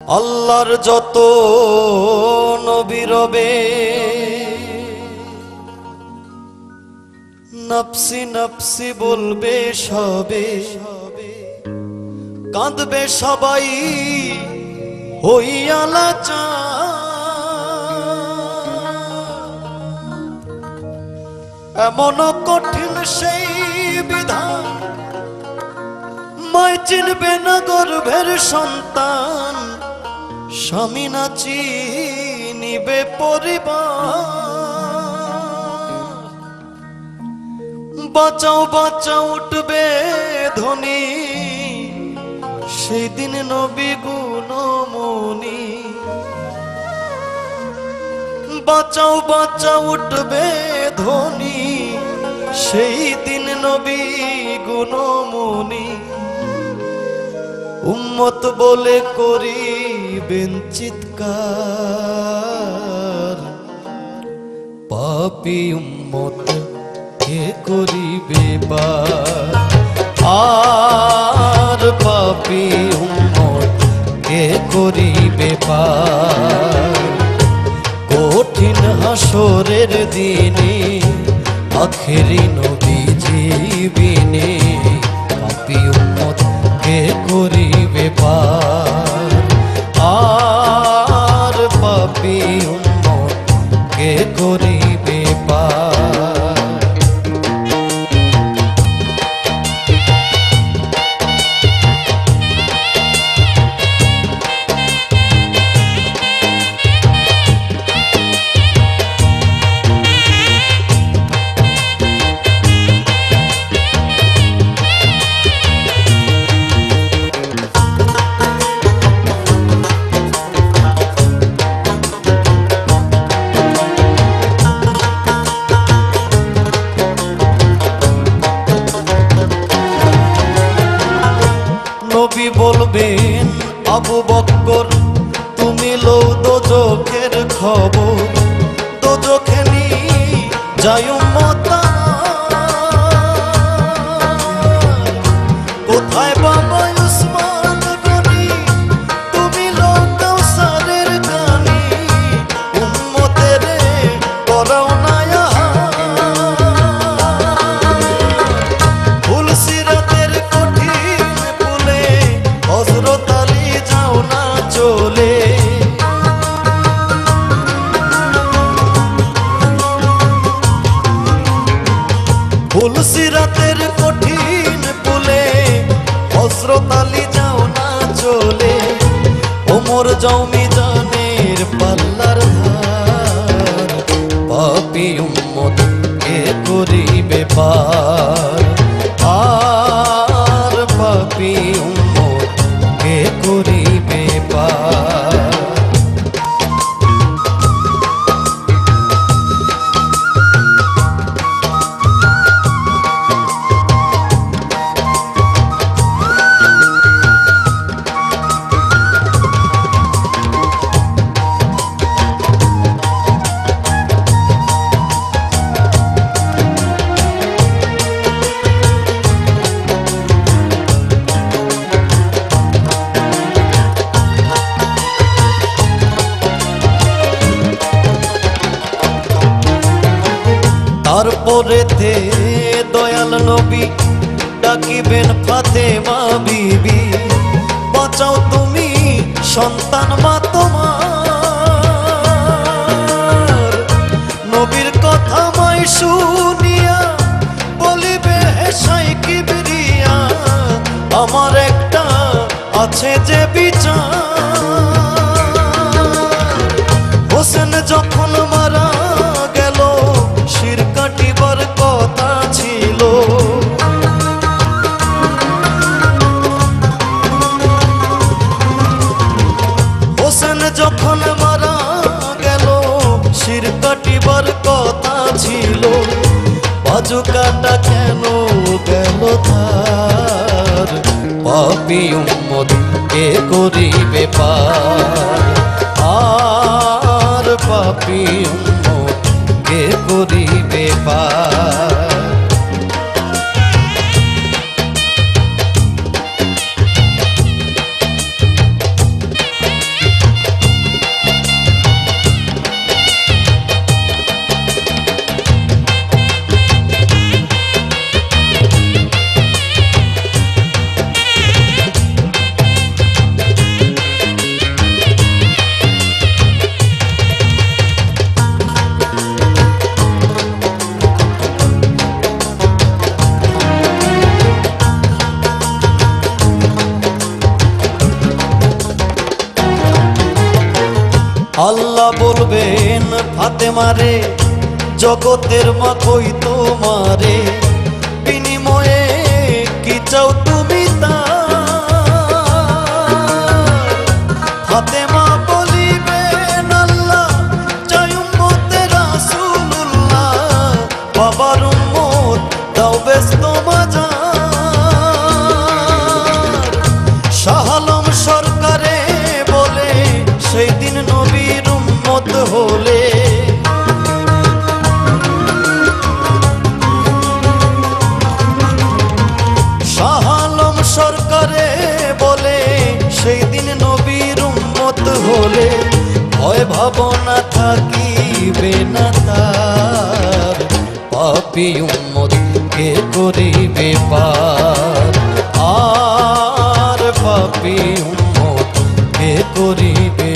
আল্লাহর যত নবী রবে নফসি নফসি বলবে সবে, কাঁদবে সবাই হইয়া লাচার। এমন কঠিন সেই বিধান, মায় চিনবে না গর্ভের সন্তান, স্বামী না চিনিবে পরিবার। বাঁচাও বাঁচাও উঠবে ধ্বনি, সেই দিন নবী গুণমণি। বাঁচাও বাঁচাও উঠবে ধ্বনি, সেই দিন নবী গুণমণি। উম্মত বলে করিবেন চিৎকার, পাপী উম্মত কে করিবে পার। আর পাপী উম্মত কে করিবে পার। কঠিন হাসরের দিনে আখেরি নবীজি বিনে, পাপী উম্মত কে করিবে পার। আর পাপী উম্মত কে করিবে পার। নবী বলবেন আবু বকর, তুমি লও দোজখের খবর। দোজখে নিয়ে যাই উম্মত আমার, কোথায় বাবা উসমান গনি, তুমি লও কাউসারের গানি। উম্মতের করাও না ভুল সিরাতের কঠিন পুলে, হযরত আলী যাও না চলে। ভুল সিরাতের কঠিন পুলে, হযরত আলী যাও না চলে। ওমর যাও মিজানের পাল্লার ধার, পাপী উম্মত কে করিবে পার। আর পাপী উম্মত কে করিবে পার। তারপরে তে দয়াল নবী ডাকিবেন ফাতেমা বিবি, বাঁচাও তুমি সন্তান মা তোমার। নবীর কথা মাই শুনিয়া বলিবে হেসাই কিবরিয়া, আমার একটা আছে যে বিচার। হোসেন যখন মারা গেল, শির কাটিবার কথা ছিল। হোসেন যখন মারা গেল, শির কাটিবার কথা ছিল। বাজু কাটা কেন গেল তার, পাপী উম্মত কে করিবে পার। আর পাপী উম্মত কে করিবে পার। আল্লাহ বলবেন ফাতেমারে, জগতের মা কই তোমারে, বিনিময়ে কি চাও তুমি তা? ফাতেমা বলিবেন আল্লাহ চাই উম্মতে রাসূলুল্লাহ, বাবার উম্মত দাও ব্যস্ত মাজার। শাহ আলম সরকারে বলে সেই দিন নবীর উম্মত হলে, শাহ আলম সরকারে বলে সেই দিন নবীর উম্মত হলে, ভয় ভাবনা থাকিবে না তার, পাপী উম্মত কে করিবে পার, আর পাপী উম্মত কে করিবে